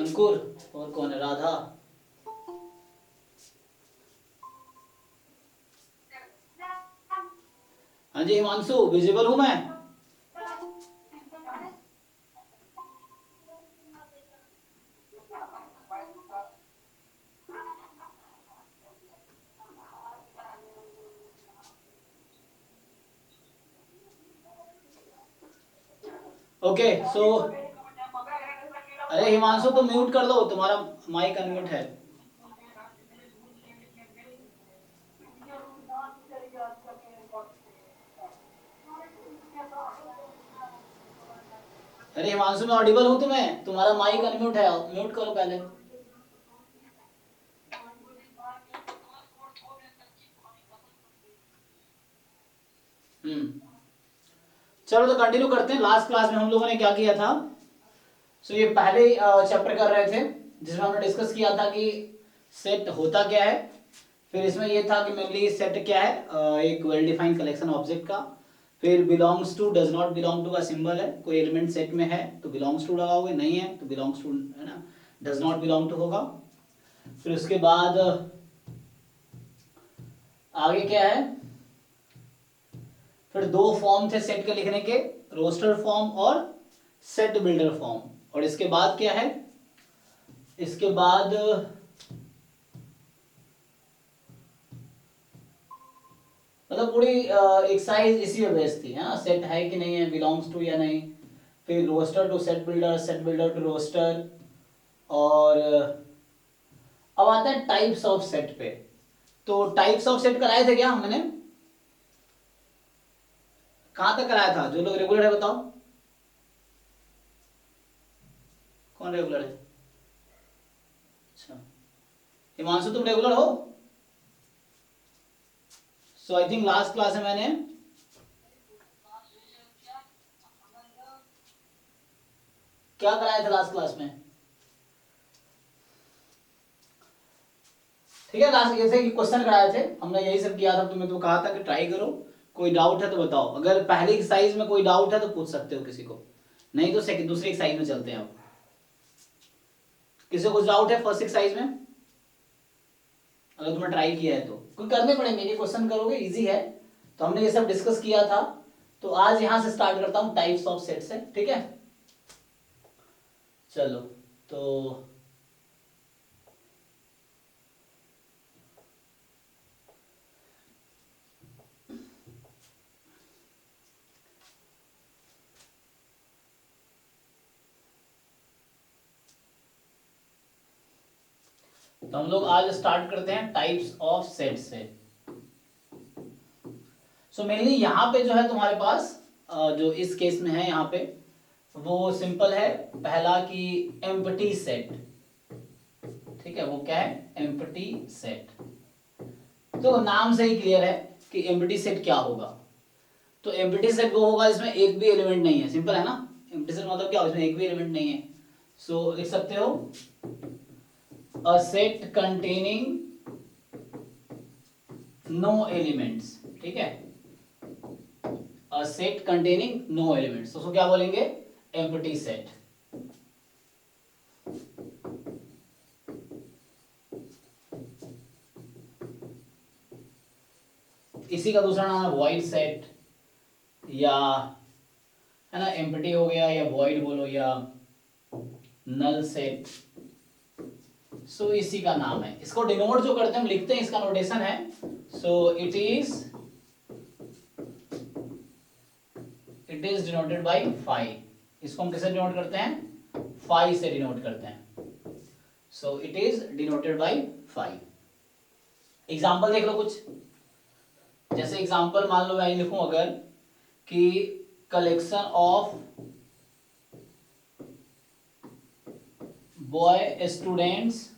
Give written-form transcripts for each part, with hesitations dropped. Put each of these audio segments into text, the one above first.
अंकुर और कौन है, राधा। हाँ जी हिमांशु, विजिबल हूँ मैं। ओके सो अरे हिमांशु तुम म्यूट कर दो, तुम्हारा माइक अनम्यूट है। अरे हिमांशु मैं ऑडिबल हूँ तुम्हें, तुम्हारा माइक अनम्यूट है, म्यूट करो पहले। चलो तो कंटिन्यू करते हैं। लास्ट क्लास में हम लोगों ने क्या किया था। सो ये पहले चैप्टर कर रहे थे जिसमें हमने डिस्कस किया था कि सेट होता क्या है। फिर इसमें ये था कि मेनली सेट क्या है, एक वेल डिफाइंड कलेक्शन ऑब्जेक्ट का। फिर belongs to, does not belong to का सिंबल है, कोई एलिमेंट सेट में है तो बिलोंग्स टू लगाओगे, नहीं है तो बिलोंग्स टू है ना, डज नॉट बिलोंग टू होगा। फिर उसके बाद आगे क्या है, फिर दो फॉर्म थे सेट के लिखने के, रोस्टर फॉर्म और सेट बिल्डर फॉर्म। और इसके बाद क्या है, इसके बाद मतलब पूरी एक्सरसाइज इसी में बेस्ड थी, हाँ सेट है कि नहीं है, बिलोंग्स टू या नहीं। फिर roster to set builder to roster. और अब आता है टाइप्स ऑफ सेट पे। तो टाइप्स ऑफ सेट कराए थे क्या हमने, कहां तक कराया था? जो लोग रेगुलर है बताओ, कौन रेगुलर है? अच्छा हिमांशु तुम रेगुलर हो? सो आई थिंक लास्ट क्लास में मैंने क्या कराया था लास्ट क्लास में? ठीक है, लास्ट जैसे कि क्वेश्चन कराए थे हमने, यही सब किया था। तुम्हें तो कहा था कि ट्राई करो, कोई डाउट है तो बताओ। अगर पहली एक्सरसाइज में कोई डाउट है तो पूछ सकते हो किसी को, नहीं तो सेकंड दूसरी एक्सरसाइज में चलते हैं। अब किसी को कुछ डाउट है फर्स्ट एक्सरसाइज में? अगर तुमने ट्राई किया है तो कोई करने पड़ेंगे, ये क्वेश्चन करोगे, इजी है। तो हमने ये सब डिस्कस किया था। तो आज यहां से स्टार्ट करता हूं टाइप्स ऑफ सेट से, ठीक है? चलो तो हम लोग आज स्टार्ट करते हैं टाइप्स ऑफ सेट से। सो मेनली यहाँ पे जो है तुम्हारे पास जो इस केस में है यहाँ पे, वो सिंपल है। पहला कि एम्प्टी सेट, ठीक है? वो क्या है? Empty set. तो नाम से ही क्लियर है कि एम्प्टी सेट क्या होगा। तो एम्प्टी सेट वो होगा जिसमें एक भी एलिमेंट नहीं है, सिंपल है ना। एम्प्टी सेट मतलब क्या, इसमें एक भी एलिमेंट नहीं है। सो लिख सकते हो a set containing no elements, ठीक है? A set containing no elements, तो उसको क्या बोलेंगे? Empty set. इसी का दूसरा नाम है वॉइड सेट, या है ना, एम्प्टी हो गया, या वॉइड बोलो, या नल सेट। सो इसी का नाम है। इसको डिनोट जो करते हैं हम लिखते हैं, इसका नोटेशन है, so it is denoted by phi. इसको हम किससे डिनोट करते हैं? फाई से डिनोट करते हैं। So it is denoted by phi. Example देख लो कुछ। जैसे एग्जाम्पल मान लो मैं लिखूं अगर कि collection of boy students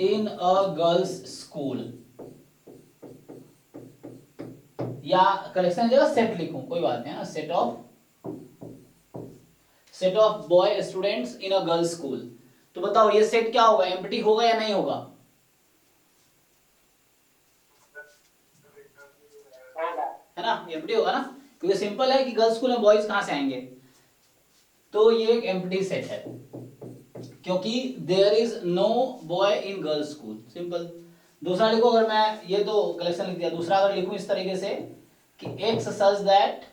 in a girls school, या कलेक्शन जगह सेट लिखूं, कोई बात नहीं है ना, set of boy students in a girls school. तो बताओ ये सेट क्या होगा, एम्प्टी होगा या नहीं होगा? है ना, एम्प्टी होगा ना, क्योंकि सिंपल है कि गर्ल्स स्कूल में बॉयज कहां से आएंगे? तो ये एक एम्प्टी सेट है क्योंकि there is no boy in girls school, simple. दूसरा लिखो, अगर मैं ये तो कलेक्शन लिख दिया, दूसरा अगर लिखूं इस तरीके से कि x such that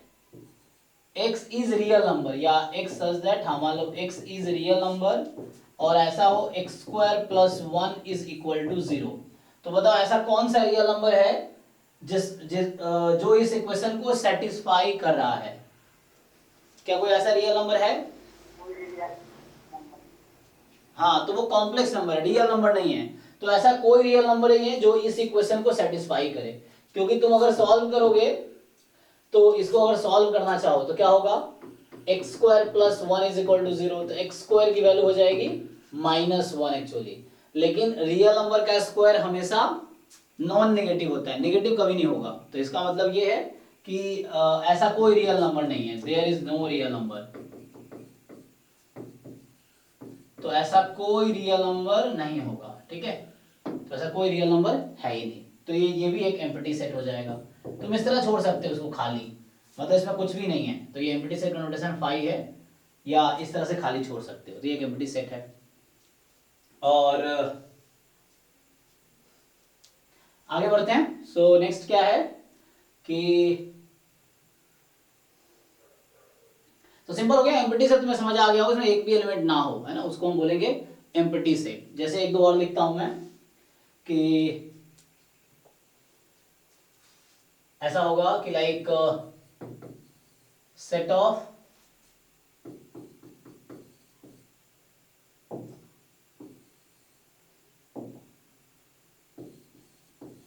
x is real number, या x सच दैट, हाँ मान लो x इज रियल नंबर और ऐसा हो x square plus 1 is equal to 0, तो बताओ ऐसा कौन सा रियल नंबर है जो इस इक्वेशन को सेटिस्फाई कर रहा है? क्या कोई ऐसा रियल नंबर है? हाँ, तो वो कॉम्प्लेक्स नंबर है, रियल नंबर नहीं है। तो ऐसा कोई रियल नंबर नहीं है जो इस इक्वेशन को सेटिस्फाई करे, क्योंकि तुम अगर सॉल्व करोगे तो इसको अगर सॉल्व करना चाहो तो क्या होगा, X square plus 1 is equal to 0, तो एक्स स्क्वायर की वैल्यू हो जाएगी -1 एक्चुअली। लेकिन रियल नंबर का स्क्वायर हमेशा नॉन नेगेटिव होता है, नेगेटिव कभी नहीं होगा। तो इसका मतलब ये है कि ऐसा कोई रियल नंबर नहीं है, there is no real number. तो ऐसा कोई रियल नंबर नहीं होगा, ठीक है। तो ऐसा कोई रियल नंबर है ही नहीं, तो ये भी एक एम्प्टी सेट हो जाएगा। तुम इस तरह छोड़ सकते हो उसको खाली, मतलब इसमें कुछ भी नहीं है, तो ये एम्प्टी सेट का नोटेशन फाई है, या इस तरह से खाली छोड़ सकते हो, तो ये एक एम्प्टी सेट है। और आगे बढ़ते हैं। सो नेक्स्ट क्या है कि, तो सिंपल हो गया, एम्प्टी सेट तुम्हें समझ आ गया होगा, इसमें एक भी एलिमेंट ना हो, है ना, उसको हम बोलेंगे एम्प्टी सेट। जैसे एक दो और लिखता हूं मैं कि ऐसा होगा कि like set of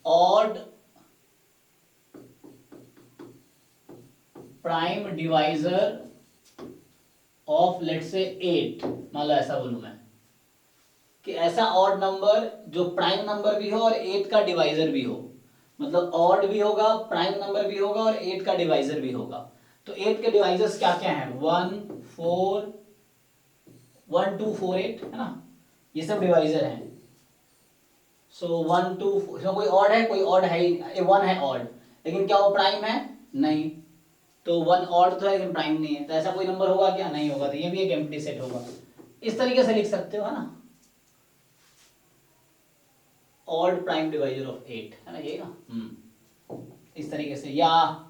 odd prime divisor of let say 8, मान लो ऐसा बोलूं मैं कि ऐसा ऑड नंबर जो प्राइम नंबर भी हो और 8 का डिवाइजर भी हो, मतलब ऑड भी होगा, प्राइम नंबर भी होगा और 8 का डिवाइजर भी होगा। तो 8 के डिवाइजर्स क्या क्या हैं, 1 4 1 2 4 8, है ना, ये सब डिवाइजर हैं। सो 1 2, इसमें कोई ऑड है, कोई ऑड है ही, 1 है ऑड, लेकिन क्या वो प्राइम है? नहीं। तो 1 ऑड तो है लेकिन प्राइम नहीं है, तो ऐसा कोई नंबर होगा क्या? नहीं होगा, तो ये भी एक एम्प्टी सेट होगा। इस तरीके से लिख सकते हो, है ना, ऑड प्राइम डिवाइजर ऑफ 8, है ना, ये ना, इस तरीके से। या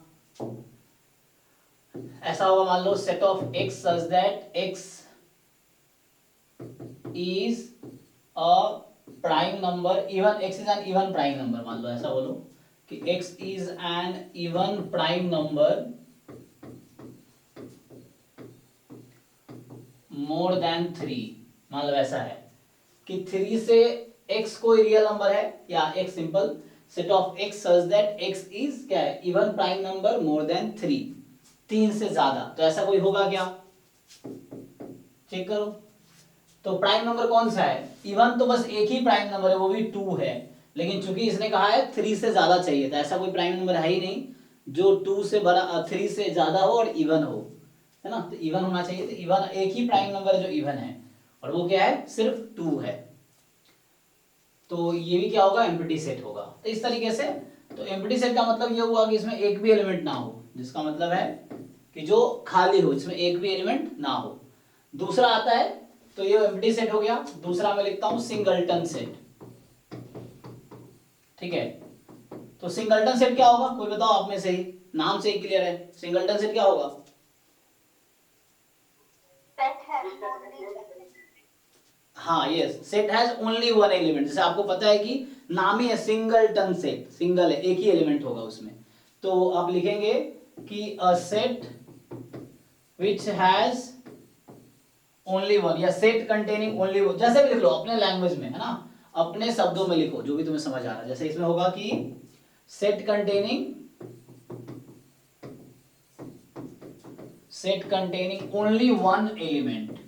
ऐसा होगा, मान लो set of x such that x is a prime number, even x is an even prime number, मान लो ऐसा बोलो कि x is an even prime number more then 3, मान लो ऐसा है कि 3 से x कोई रियल नंबर है, या एक simple set of x such that x is क्या है, even prime number more then 3, 3 से ज्यादा, तो ऐसा कोई होगा क्या? चेक करो। तो प्राइम नंबर कौन सा है? इवन तो बस एक ही प्राइम नंबर है, वो भी 2 है, लेकिन चूंकि इसने कहा है 3 से ज्यादा चाहिए, तो ऐसा कोई प्राइम नंबर है ही नहीं जो 2 से बड़ा 3 से ज्यादा हो और इवन हो, है ना, तो इवन होना चाहिए। तो इवन एक ही प्राइम नंबर है जो इवन है, और वो क्या है, सिर्फ 2 है। तो ये भी क्या होगा, एम्प्टी सेट होगा। तो इस तरीके से, तो एम्प्टी सेट का मतलब ये हुआ कि इसमें एक भी एलिमेंट ना हो, जिसका मतलब है कि जो खाली हो, जिसमें एक भी एलिमेंट ना हो। दूसरा आता है, तो ये एम्प्टी सेट हो गया। दूसरा मैं लिखता हूं सिंगलटन सेट, ठीक है। तो सिंगलटन सेट क्या होगा, कोई बताओ आप में से ही, नाम से ही क्लियर है, सिंगलटन सेट क्या होगा? हाँ, yes, set has only one element, जैसे आपको पता है कि नाम ही है सिंगलटन सेट, सिंगल है, एक ही एलिमेंट होगा उसमें। तो आप लिखेंगे कि a set which has only one, या सेट कंटेनिंग ओनली वन, जैसे भी लिख लो अपने लैंग्वेज में, है ना, अपने शब्दों में लिखो जो भी तुम्हें समझ आ रहा है। जैसे इसमें होगा कि set containing only one element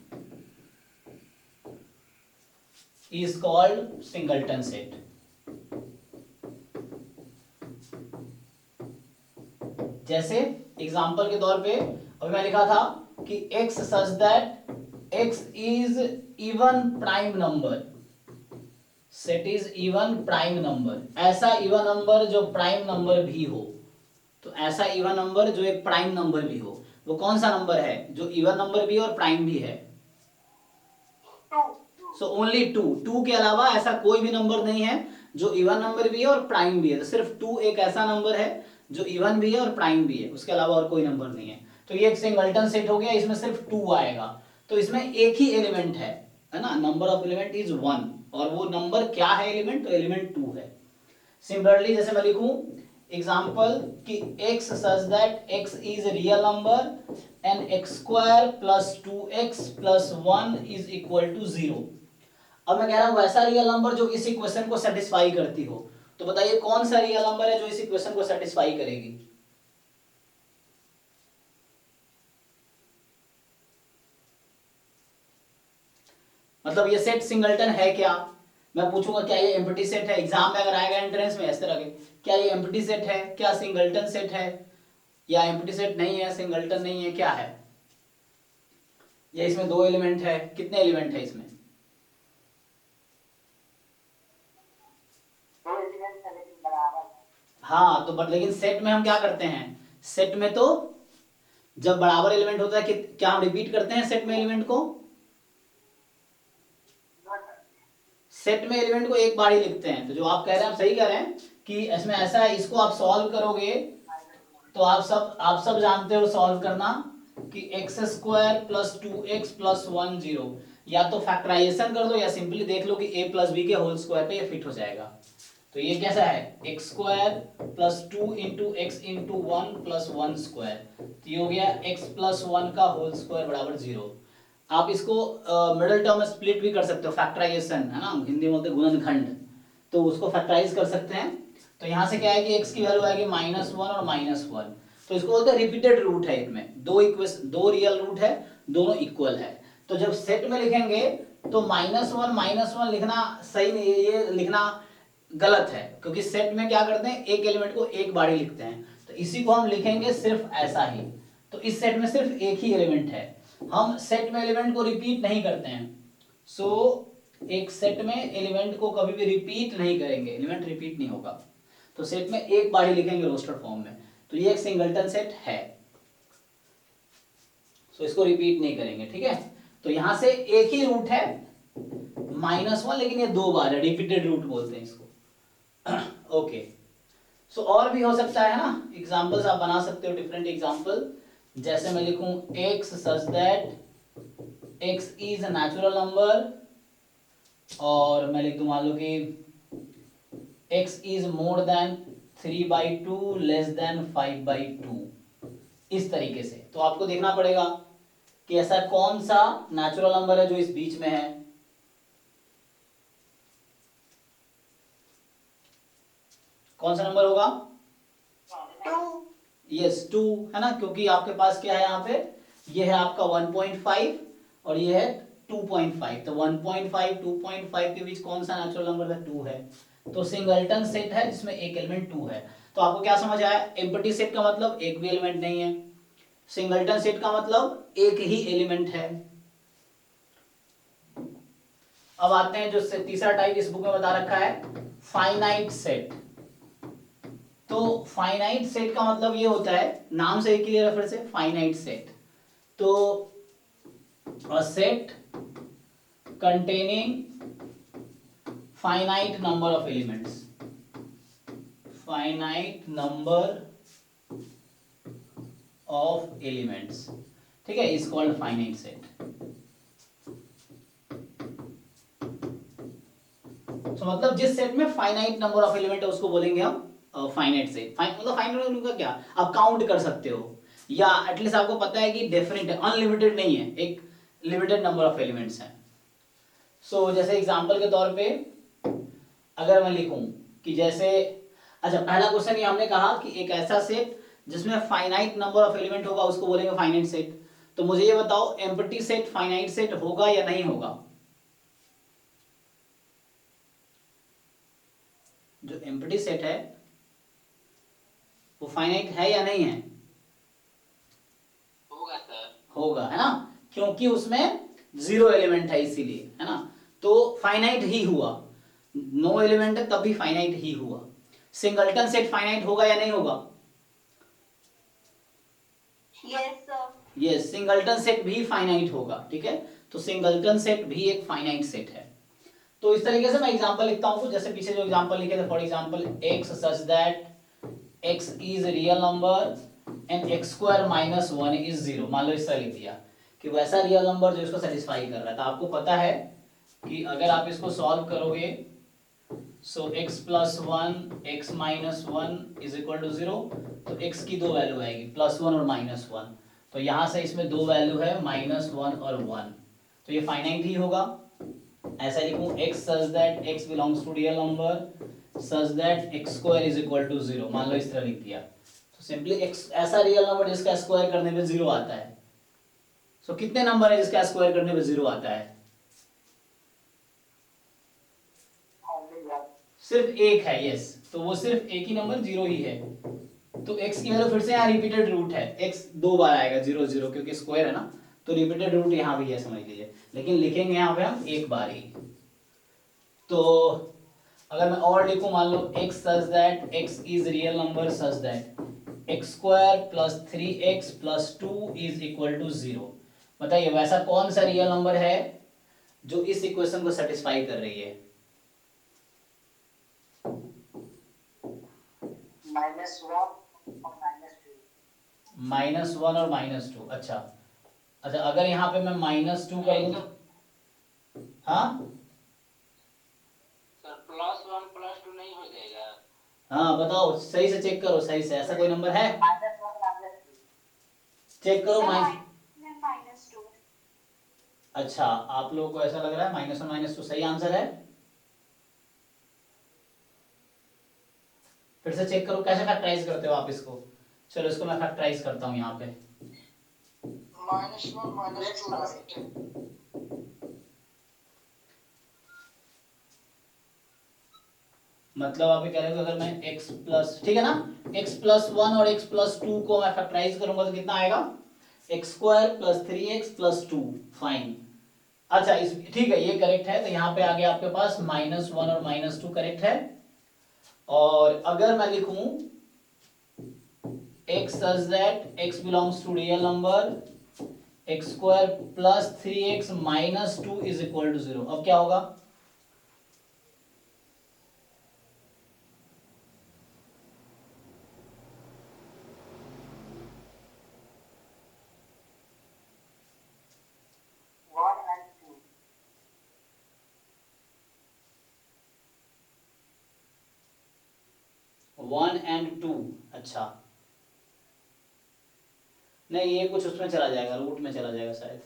is called singleton set। जैसे एग्जांपल के तौर पे अभी मैं लिखा था कि x such that x is even prime number, set is even prime number, ऐसा इवन नंबर जो प्राइम नंबर भी हो, तो ऐसा इवन नंबर जो एक प्राइम नंबर भी हो। वो कौन सा नंबर है जो इवन नंबर भी है और प्राइम भी है? सो ओनली टू, टू के अलावा ऐसा कोई भी नंबर नहीं है जो इवन नंबर भी है और प्राइम भी है। तो सिर्फ टू एक ऐसा नंबर है जो इवन भी है और प्राइम भी है, उसके अलावा और कोई नंबर नहीं है। तो ये एक सिंगलटन सेट हो गया, इसमें सिर्फ टू आएगा। तो इसमें एक ही एलिमेंट है ना, number of element is one, और वो नंबर क्या है एलिमेंट? तो एलिमेंट टू है। सिमिलरली जैसे मैं लिखूं एग्जाम्पल कि x such that x is real number and X square plus two X plus one is equal to zero. अब मैं कह रहा हूं वैसा रियल नंबर जो इस इक्वेशन को सेटिस्फाई करती हो। तो बताइए कौन सा रियल नंबर है जो इस इक्वेशन को सेटिस्फाई करेगी? मतलब ये सेट सिंगलटन है क्या? मैं पूछूंगा क्या ये एम्प्टी सेट है, एग्जाम में अगर आएगा एंट्रेंस में इस तरह के, क्या ये एम्प्टी सेट है, क्या सिंगलटन सेट है, या एम्प्टी सेट नहीं है, सिंगलटन नहीं है, क्या है? या इसमें दो एलिमेंट है, कितने एलिमेंट है इसमें? हाँ, तो बट लेकिन सेट में हम क्या करते हैं? सेट में तो जब बराबर एलिमेंट होता है कि क्या हम रिपीट करते हैं सेट में एलिमेंट को? सेट में एलिमेंट को एक बार ही लिखते हैं। तो जो आप कह रहे हैं आप सही कह रहे हैं कि इसमें ऐसा है, इसको आप सॉल्व करोगे तो आप सब जानते हो सॉल्व करना कि x square plus two X plus one zero, या तो फैक्टराइजेशन कर दो या सिंपली देख लो कि ए प्लस बी के होल स्क्वायर पे ये फिट हो जाएगा। तो ये कैसा है? X square plus two into x into one plus one square, तो ये हो गया एक्स प्लस वन का होल स्क्वायर बराबर जीरो। आप इसको मिडिल टर्म में स्प्लिट भी कर सकते हो, फैक्टराइजेशन है ना, हिंदी में बोलते हैं गुणनखंड, तो उसको फैक्टराइज कर सकते हैं। तो यहाँ से क्या है कि x की वैल्यू आएगी माइनस वन और माइनस वन, तो इसको बोलते हैं रिपीटेड रूट है। इसमें दो रियल रूट है, दोनों इक्वल है। तो जब सेट में लिखेंगे तो माइनस वन लिखना सही नहीं है, ये लिखना गलत है, क्योंकि सेट में क्या करते हैं एक एलिमेंट को एक बार ही लिखते हैं। तो इसी को हम लिखेंगे सिर्फ ऐसा ही। तो इस सेट में सिर्फ एक ही एलिमेंट है, हम सेट में एलिमेंट को रिपीट नहीं करते हैं। सो एक सेट में एलिमेंट को कभी भी रिपीट नहीं करेंगे, एलिमेंट रिपीट नहीं होगा। तो सेट में एक बार ही लिखेंगे रोस्टर फॉर्म में। तो ये एक सिंगलटन सेट है, सो इसको रिपीट नहीं करेंगे, ठीक है। तो यहां से एक ही रूट है माइनस वन, लेकिन ये दो बार है, रिपीटेड रूट बोलते हैं इसको। ओके, सो और भी हो सकता है ना, एग्जांपल्स आप बना सकते हो, डिफरेंट एग्जांपल। जैसे मैं लिखूं x such that x is a natural number, और मैं लिख दूं मान लो कि x is more than 3/2 less than 5/2, इस तरीके से। तो आपको देखना पड़ेगा कि ऐसा कौन सा नेचुरल नंबर है जो इस बीच में है। कौन सा नंबर होगा? यस, टू है ना, क्योंकि आपके पास क्या है यहाँ पे, ये है आपका 1.5 और ये है 2.5। तो 1.5 2.5 के बीच कौन सा नेचुरल नंबर है? टू है। तो सिंगलटन सेट है जिसमें एक एलिमेंट टू है। तो आपको क्या समझ आया? एम्प्टी सेट का मतलब एक भी एलिमेंट नहीं है, सिंगलटन सेट का मतलब एक ही एलिमेंट है। अब आते हैं जो तीसरा टाइप इस बुक में बता रखा है, फाइनाइट सेट। तो फाइनाइट सेट का मतलब ये होता है, नाम से ही क्लियर है, फिर से फाइनाइट सेट। तो a set containing finite number of elements, finite number of elements, ठीक है, is called finite set. तो मतलब जिस सेट में फाइनाइट नंबर ऑफ एलिमेंट है उसको बोलेंगे हम फाइनाइट सेट। मतलब फाइनाइट का क्या, आप काउंट कर सकते हो, या एटलीस्ट आपको पता है कि डेफिनेट है, अनलिमिटेड नहीं है, एक लिमिटेड नंबर ऑफ एलिमेंट्स हैं। सो जैसे एग्जांपल के तौर पे अगर मैं लिखूं कि जैसे, अच्छा पहला क्वेश्चन ये हमने कहा कि एक ऐसा सेट जिसमें फाइनाइट नंबर ऑफ एलिमेंट होगा उसको बोलेंगे फाइनाइट सेट। तो मुझे ये बताओ एम्प्टी सेट फाइनाइट सेट होगा या नहीं होगा? जो एम्प्टी सेट है वो फाइनाइट है या नहीं है? होगा सर। होगा, है ना, क्योंकि उसमें जीरो एलिमेंट है इसीलिए, है ना। तो फाइनाइट ही हुआ, नो एलिमेंट है तब भी फाइनाइट ही हुआ। सिंगलटन सेट फाइनाइट होगा या नहीं होगा? Yes sir. Yes, singleton set भी फाइनाइट होगा, ठीक है। तो सिंगलटन सेट भी एक फाइनाइट सेट है। तो इस तरीके से मैं एग्जांपल लिखता हूं, जैसे पीछे जो एग्जांपल लिखे थे, for example x such that x is real number and x square minus 1 is 0, मान लो इस तरह लिख दिया कि वैसा रियल नंबर जो इसको सेटिस्फाई कर रहा है। तो आपको पता है कि अगर आप इसको सॉल्व करोगे, so x plus one X minus one is equal to 0, तो x की दो वैल्यू आएगी, प्लस वन और माइनस वन। तो यहां से इसमें दो वैल्यू है, माइनस वन और वन, तो ये फाइनाइट ही होगा। ऐसा लिखूं x such that x belongs to real number such that x square is equal to 0, मान लो इस तरह लिख दिया। तो सिंपली x ऐसा रियल नंबर जिसका स्क्वायर करने पे 0 आता है। सो कितने नंबर है जिसका स्क्वायर करने पे 0 आता है? सिर्फ एक है, यस। तो वो सिर्फ एक ही नंबर 0 ही है। तो x की वैल्यू फिर से यहाँ रिपीटेड रूट है, x दो बार आएगा 0 0, क्योंकि स्क्वायर है ना, तो रिपीटेड रूट यहाँ भी है, समझ लीजिए। लेकिन लिखेंगे यहाँ पे हम एक बार ही। तो अगर मैं और लिखूं, मान लो x such that x is real number such that x square plus three X plus two is equal to 0। बताइए वैसा कौन सा रियल नंबर है जो इस इक्वेशन को सेटिस्फाई कर रही है? माइनस वन और माइनस टू। माइनस वन और माइनस टू, अच्छा। अच्छा, अगर यहाँ पे मैं माइनस टू कर लूँ, हाँ sir plus one plus two नहीं हो जाएगा? हाँ बताओ, सही से चेक करो, सही से ऐसा कोई नंबर है? Minus one minus two. Check करो सर माइनस। Minus two. अच्छा, आप लोगों को ऐसा लग रहा है माइनस वन माइनस टू सही आंसर है? फिर से चेक करो, कैसे फैक्टराइज करते हो आप इसको? चलो इसको मैं फैक्टराइज करता हूँ यहाँ पे। Minus one minus to right. मतलब आप ये कह रहे हो अगर मैं x प्लस, ठीक है ना, x प्लस वन और x प्लस टू को मैं फैक्टराइज करूंगा तो कितना आएगा? X square plus three X plus to, fine. अच्छा, इस ठीक है, ये करेक्ट है। तो यहाँ पे आ गया आपके पास माइनस वन और माइनस टू, करेक्ट है। और अगर मैं लिखूं x such that x belongs to real number X square plus three X minus two is equal to 0, अब क्या होगा? One and two. One and two, अच्छा। नहीं, ये कुछ उसमें चला जाएगा, रूट में चला जाएगा शायद।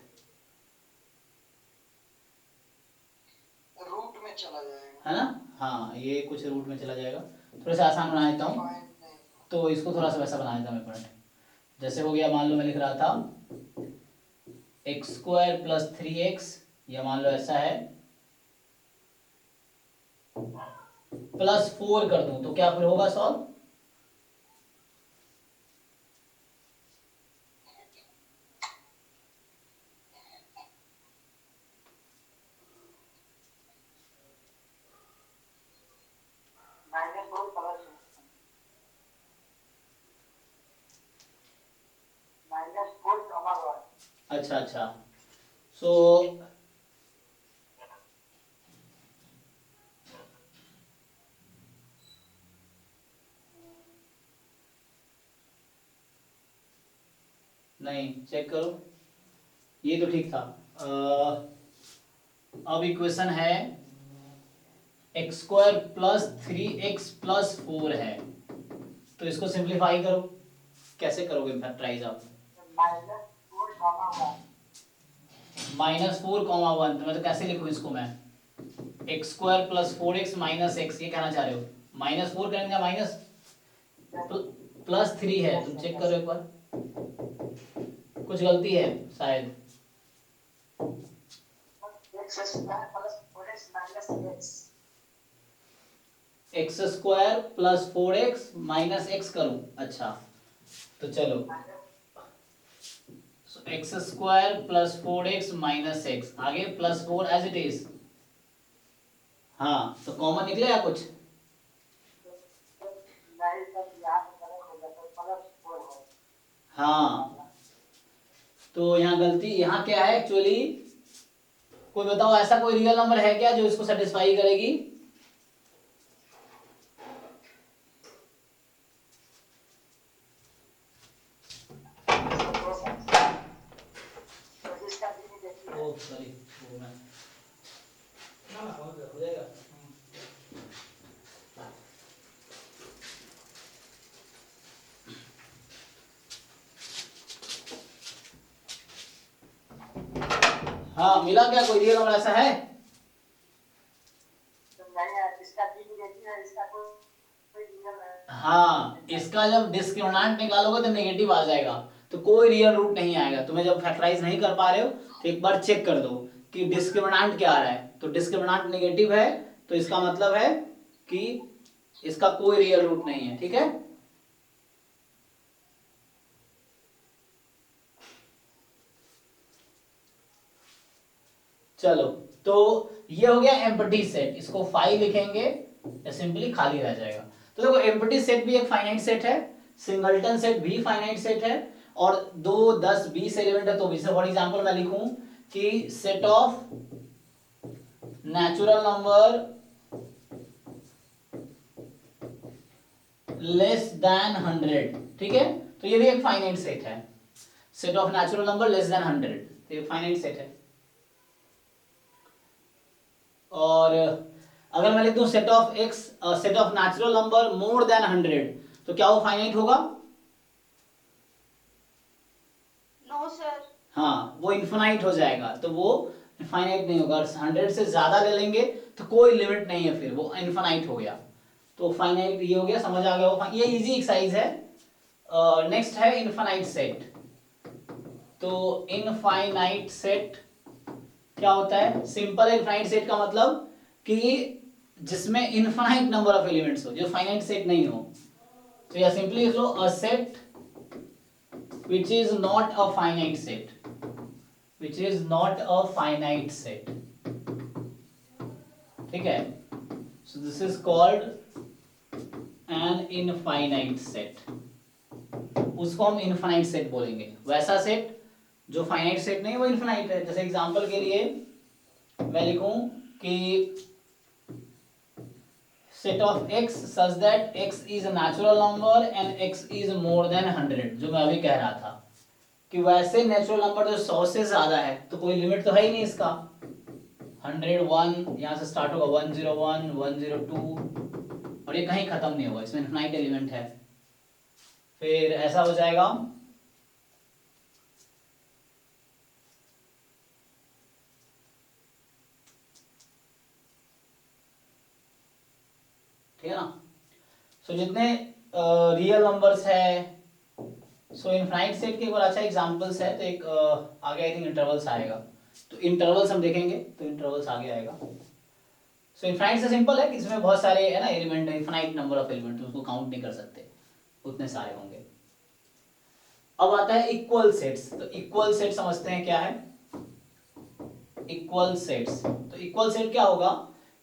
रूट में चला जाएगा, है ना? हाँ, ये कुछ रूट में चला जाएगा। थोड़ा सा आसान बना देता हूँ, तो इसको थोड़ा सा वैसा बना देता हूँ, एक मिनट। जैसे हो गया, मान लो मैं लिख रहा था x square plus three x, या मान लो ऐसा है, प्लस फोर कर दूं तो क्या फिर होगा solve? Minus four plus minus four comma one. अच्छा अच्छा, सो नहीं, चेक करो, ये तो ठीक था। अब इक्वेशन है x square plus three X plus four है, तो इसको सिंप्लीफाई करो। कैसे करोगे फैक्टराइज आप? Minus four comma one. Minus four comma one, तो मैं तो कैसे लिखूं इसको मैं? X square plus four X minus x, ये कहना चाह रहे हो? माइनस फोर करेंगे, माइनस प्लस थ्री है, तुम चेक करो एक बार, कुछ गलती है शायद। X square plus four X minus X. X square plus four X minus X करूं, अच्छा। तो चलो, X square plus four X minus X, आगे plus four as it is. हाँ, तो कॉमन निकलेगा कुछ? नहीं सर, यहाँ पे गलत हो गया, तो प्लस फोर है। हाँ, तो यहाँ गलती, यहाँ क्या है एक्चुअली, कोई बताओ ऐसा कोई रियल नंबर है क्या जो इसको सेटिस्फाई करेगी? तो इसका भी नहीं देखिए। ओ सॉरी, वो मैं हो जाएगा। हाँ मिला क्या, कोई रियल नंबर ऐसा है? तो नहीं है, इसका भी नहीं देखिए, इसका कोई रियल है। हाँ, इसका जब डिस्क्रिमिनेंट निकालोगे तो नेगेटिव आ जाएगा, तो कोई रियल रूट नहीं आएगा। तुम्हें जब फैक्टराइज नहीं कर पा रहे हो तो एक बार चेक कर दो कि डिस्क्रिमिनेंट क्या आ रहा है। तो डिस्क्रिमिनेंट नेगेटिव है, तो इसका मतलब है कि इसका कोई रियल रूट नहीं है। ठीक है, चलो तो ये हो गया एम्प्टी सेट, इसको 5 लिखेंगे या सिंपली खाली रह जाएगा। तो देखो एम्प्टी सेट भी एक फाइनाइट सेट है, सिंगलटन सेट भी फाइनाइट सेट है, और 2 10 20 एलिमेंट है तो भी। फॉर एग्जांपल मैं लिखूं कि set of natural number less than 100, ठीक है, तो ये भी एक फाइनाइट सेट है। Set of natural number less than 100 तो ये फाइनाइट सेट है। और अगर मैं लिख दूं set of x, set of natural number more than 100, तो क्या वो फाइनाइट होगा? No sir. हाँ, वो इन्फिनाइट हो जाएगा, तो वो इनफाइनाइट नहीं होगा। 100 से ज्यादा ले लेंगे तो कोई लिमिट नहीं है, फिर वो इनफाइनाइट हो गया। तो फाइनाइट ये हो गया, समझ आ गया वो, ये इजी एक्सरसाइज है। नेक्स्ट है इनफाइनाइट सेट। तो इनफाइनाइट सेट क्या होता है? सिंपल इनफाइनाइट सेट का मतलब कि जिसमें इनफाइनाइट नंबर ऑफ एलिमेंट्स हो, जो फाइनाइट सेट नहीं हो। तो या सिंपली लिख लो a set which is not a finite set, which is not a finite set, ठीक है। so this is called an infinite set, उसको हम infinite set बोलेंगे। वैसा सेट जो फाइनाइट सेट नहीं वो इनफिनाइट है। जैसे एग्जांपल के लिए मैं लिखूं कि set of x such that x is a natural number and x is more than 100, जो मैं अभी कह रहा था कि वैसे नेचुरल नंबर जो 100 से ज्यादा है तो कोई लिमिट तो है ही नहीं इसका। 101 यहाँ से स्टार्ट होगा, 101 102 और ये कहीं खत्म नहीं होगा, इसमें इनफाइनाइट एलिमेंट है। फिर ऐसा हो जाएगा ठीक है ना। सो जितने रियल नंबर्स है, सो इनफाइनाइट सेट के एक और अच्छा एग्जांपल्स है। तो एक आगे आई थिंक इंटरवल्स आएगा, तो इंटरवल्स हम देखेंगे, तो इंटरवल्स आगे आएगा। सो इनफाइनाइट से सिंपल है कि इसमें बहुत सारे है ना एलिमेंट है, इनफाइनाइट नंबर ऑफ एलिमेंट, उसको काउंट नहीं कर सकते, उतने सारे होंगे। अब आता है इक्वल सेट्स। तो इक्वल सेट समझते हैं क्या है इक्वल सेट्स। तो इक्वल सेट क्या होगा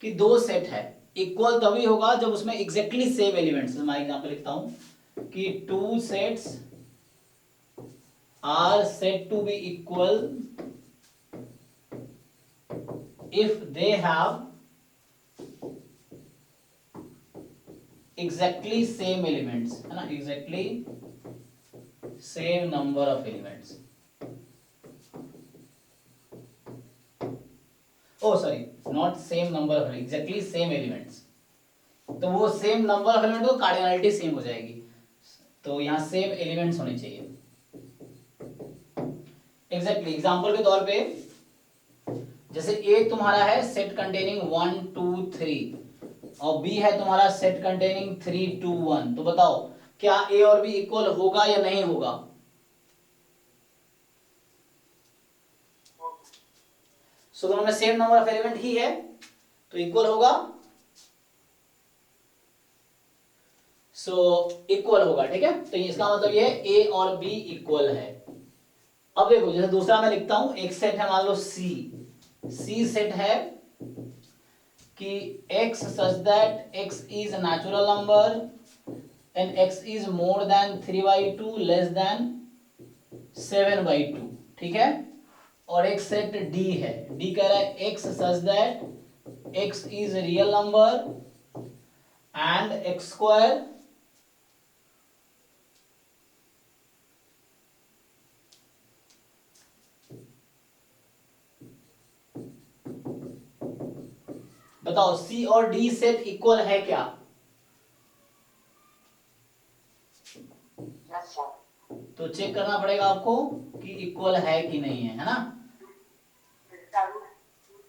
कि दो सेट है, इक्वल तभी होगा जब उसमें एग्जैक्टली सेम एलिमेंट्स। मैं एग्जांपल लिखता हूं कि two sets are said to be equal if they have exactly same elements, है ना, exactly same number of elements. Oh sorry, not same number of, exactly same elements. तो वो same number of element, तो cardinality same हो जाएगी, तो यहां same elements होने चाहिए एग्जैक्टली। एग्जांपल के तौर पे जैसे ए तुम्हारा है सेट कंटेनिंग 1 2 3 और बी है तुम्हारा सेट कंटेनिंग 3 2 1, तो बताओ क्या ए और बी इक्वल होगा या नहीं होगा? सो दोनों में सेम नंबर ऑफ एलिमेंट ही है तो इक्वल होगा। सो इक्वल होगा, ठीक है। तो इसका मतलब ये ए और बी इक्वल है। अब देखो जैसे दूसरा मैं लिखता हूं, एक सेट है मान लो सी सेट है कि x such that x is a natural number and x is more than 3/2 less than 7/2, ठीक है, और एक सेट D है, D कह रहा है x such that x is real number and x square बताओ C और D सेट इक्वल है क्या? Yes, sir. तो चेक करना पड़ेगा आपको कि इक्वल है कि नहीं है ना? इसका रूट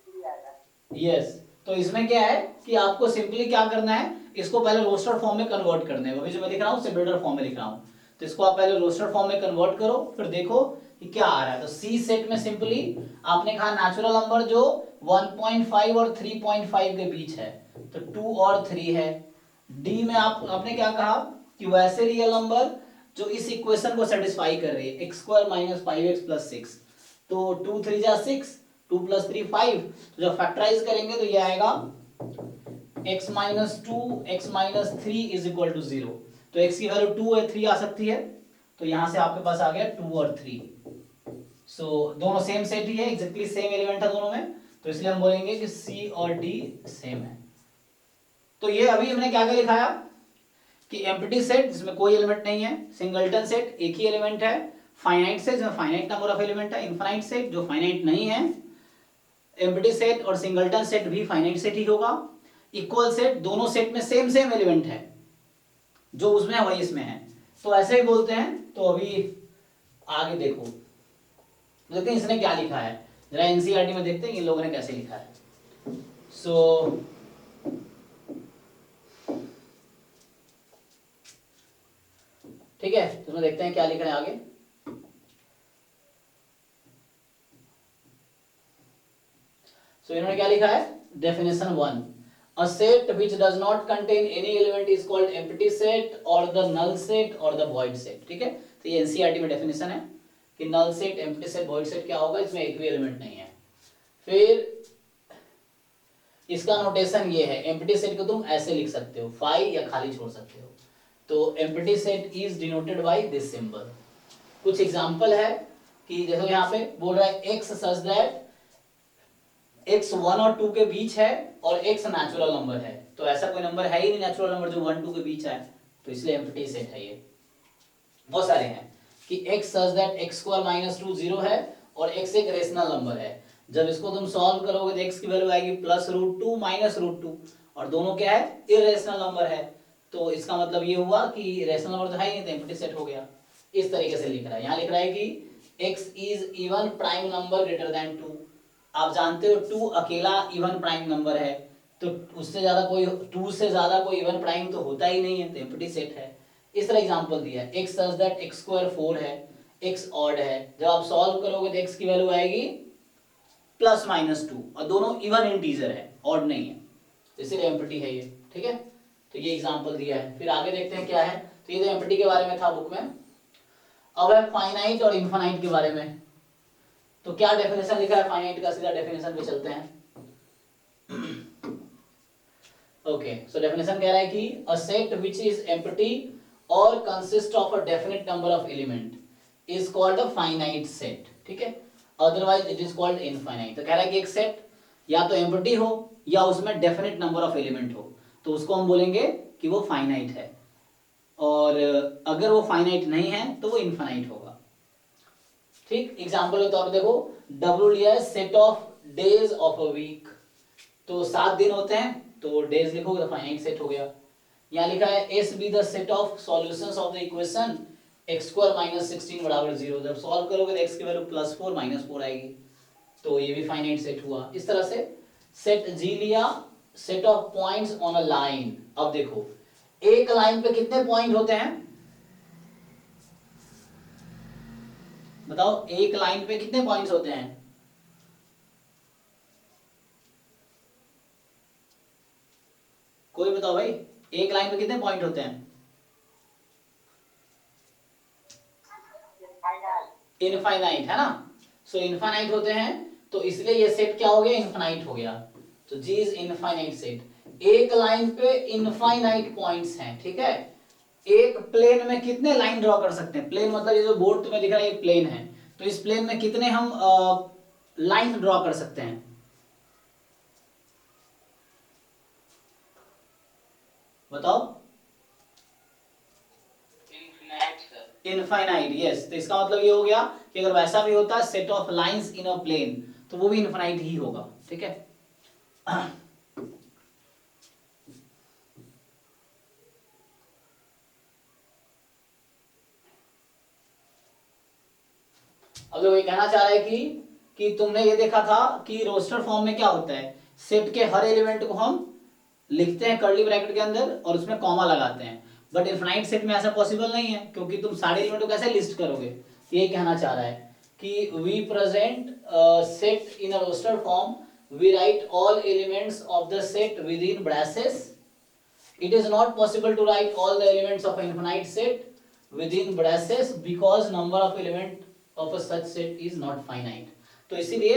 2 आएगा। यस, तो इसमें क्या है कि आपको सिंपली क्या करना है, इसको पहले रोस्टर फॉर्म में कन्वर्ट करना है। अभी जो मैं लिख रहा हूँ बिल्डर फॉर्म में लिख रहा हूँ, तो इसको आप पहले रोस्टर फॉर्म में कन्वर्ट करो, फिर देखो कि क्या आ रहा है। तो सी सेट में सिंपली आपने कहा नेचुरल नंबर जो 1.5 और 3.5 के बीच है, तो 2 और 3 है। डी में आपने क्या कहा कि वैसे रियल नंबर जो इस इक्वेशन को सेटिस्फाई कर रही है, x square minus 5x plus 6, तो 2 3 जा 6, 2 प्लस 3 5, तो जब फैक्टराइज करेंगे तो ये आएगा x minus 2 x minus 3 is equal to 0। तो x की वैल्यू 2 है, 3 आ सकती है, तो यहां से आपके पास आ गया 2 और 3। सो दोनों सेम सेट ही है, एग्जैक्टली सेम एलिमेंट है दोनों में, तो इसलिए हम बोलेंगे कि C और D सेम है। तो ये अभी हमने क्या क्या लिखाया कि एम्प्टी सेट जिसमें कोई एलिमेंट नहीं है, सिंगलटन सेट एक ही एलिमेंट है, फाइनाइट सेट जिसमें फाइनाइट नंबर ऑफ एलिमेंट है, इनफाइनाइट सेट जो फाइनाइट नहीं है, एम्प्टी सेट और सिंगलटन सेट भी फाइनाइट सेट ही होगा, इक्वल सेट दोनों सेट में सेम सेम एलिमेंट है, जो उसमें है वही इसमें है, तो ऐसे ही बोलते हैं। तो अभी आगे देखो, देखते हैं इसने क्या लिखा है, जरा एनसीईआरटी में देखते हैं इन लोगों ने कैसे लिखा है। सो ठीक है, तो देखते हैं क्या लिखा है आगे। सो इन्होंने क्या लिखा है, definition 1, a set which does not contain any element is called empty set or the null set or the void set। ठीक है, तो ये एनसीईआरटी में डेफिनेशन है कि null set, empty set, void set क्या होगा, इसमें एक भी एलिमेंट नहीं है। फिर इसका नोटेशन ये है, एम्प्टी सेट को तुम ऐसे लिख सकते हो, फाई या खाली छोड़ सकते हो। तो empty set is denoted by this symbol. कुछ एग्जांपल है कि जैसे यहाँ पे बोल रहा है x सच दैट x 1 और 2 के बीच है और x नेचुरल नंबर है, तो ऐसा कोई नंबर है ही नहीं नेचुरल नंबर जो 1 2 के बीच है, तो इसलिए एम्प्टी सेट है ये। बहुत सारे हैं कि x such that x square minus 2 0 है और x एक रेशनल नंबर है, जब इसको तुम सॉल्व करोगे तो x की वैल्यू आएगी प्लस रूट 2 माइनस रूट 2, और दोनों क्या है, इरेशनल नंबर है, तो इसका मतलब ये हुआ कि रेशनल नंबर तो है ही नहीं, तो एम्प्टी सेट हो गया। इस तरीके से लिख रहा है, यहाँ लिख रहा है कि x is even prime number greater than 2। आप जानते हो 2 अकेला इवन प्राइम नंबर है, तो उससे ज्यादा कोई 2 से ज्यादा कोई इवन प्राइम तो होता ही नहीं है, तो एम्प्टी सेट है। इस तरह एग्जांपल दिया है, x such that x square 4 है, x ऑड है, जब आप सॉल्व करोगे तो x की वैल्यू आएगी प्लस माइनस 2, और दोनों इवन इंटीजर है, ऑड नहीं है, इसीलिए एम्प्टी है ये। ठीक है, तो ये एग्जांपल दिया है। फिर आगे देखते हैं क्या है, तो ये तो एम्प्टी के बारे में था बुक में। अब है फाइनाइट और इनफाइनाइट के बारे में, तो क्या डेफिनेशन लिखा है फाइनाइट का, सीधा डेफिनेशन पे चलते हैं। ओके, सो डेफिनेशन कह रहा है कि a set which is empty और consist of a definite number of element is called a finite set. ठीक है, otherwise it is called infinite. तो कह रहा है कि एक सेट या तो एम्प्टी हो या उसमें डेफिनेट नंबर ऑफ एलिमेंट हो, तो उसको हम बोलेंगे कि वो फाइनाइट है, और अगर वो फाइनाइट नहीं है तो वो इनफाइनाइट होगा। ठीक, एग्जांपल के तौर पे देखो, W लिया है set of days of a week, तो 7 दिन होते हैं, तो डेज लिखोगे तो फाइनाइट सेट हो गया। यहाँ लिखा है S be the set of solutions of the equation x square minus 16 बराबर 0, जब सॉल्व करोगे तो x की वैल्यू प्लस 4 माइनस 4 आएगी, तो ये भी फाइनाइट सेट हुआ। इस तरह से सेट G लिया, set of points on a line. अब देखो एक लाइन पे कितने पॉइंट होते हैं, बताओ एक लाइन पे कितने पॉइंट्स होते हैं, कोई बताओ भाई, एक लाइन पे कितने पॉइंट होते हैं? इनफाइनाइट है ना, सो इनफाइनाइट होते हैं, तो इसलिए ये सेट क्या हो गया, इनफाइनाइट हो गया। तो G इज इनफाइनाइट सेट। एक लाइन पे इनफाइनाइट पॉइंट्स हैं, ठीक है। एक प्लेन में कितने लाइन ड्रॉ कर सकते हैं, प्लेन मतलब ये जो बोर्ड तुम्हें दिख रहा है ये प्लेन है, तो इस प्लेन में कितने हम लाइन ड्रॉ कर सकते हैं? बताओ। Infinite sir. Infinite, yes. तो इसका मतलब ये हो गया कि अगर वैसा भी होता set of lines in a plane, तो वो भी इनफाइनाइट ही होगा। ठीक है। अब लोग ये कहना चाह रहे हैं कि तुमने ये देखा था कि रोस्टर फॉर्म में क्या होता है, सेट के हर एलिमेंट को हम लिखते हैं कर्ली ब्रैकेट के अंदर और उसमें कॉमा लगाते हैं, बट इनफाइनाइट सेट में ऐसा पॉसिबल नहीं है, क्योंकि तुम सारे एलिमेंट को कैसे लिस्ट करोगे। तो ये कहना चाह रहा है कि we present set in a roster form, we write all elements of the set within braces. It is not possible to write all the elements of an infinite set within braces because number of element of a such set is not finite. तो इसीलिए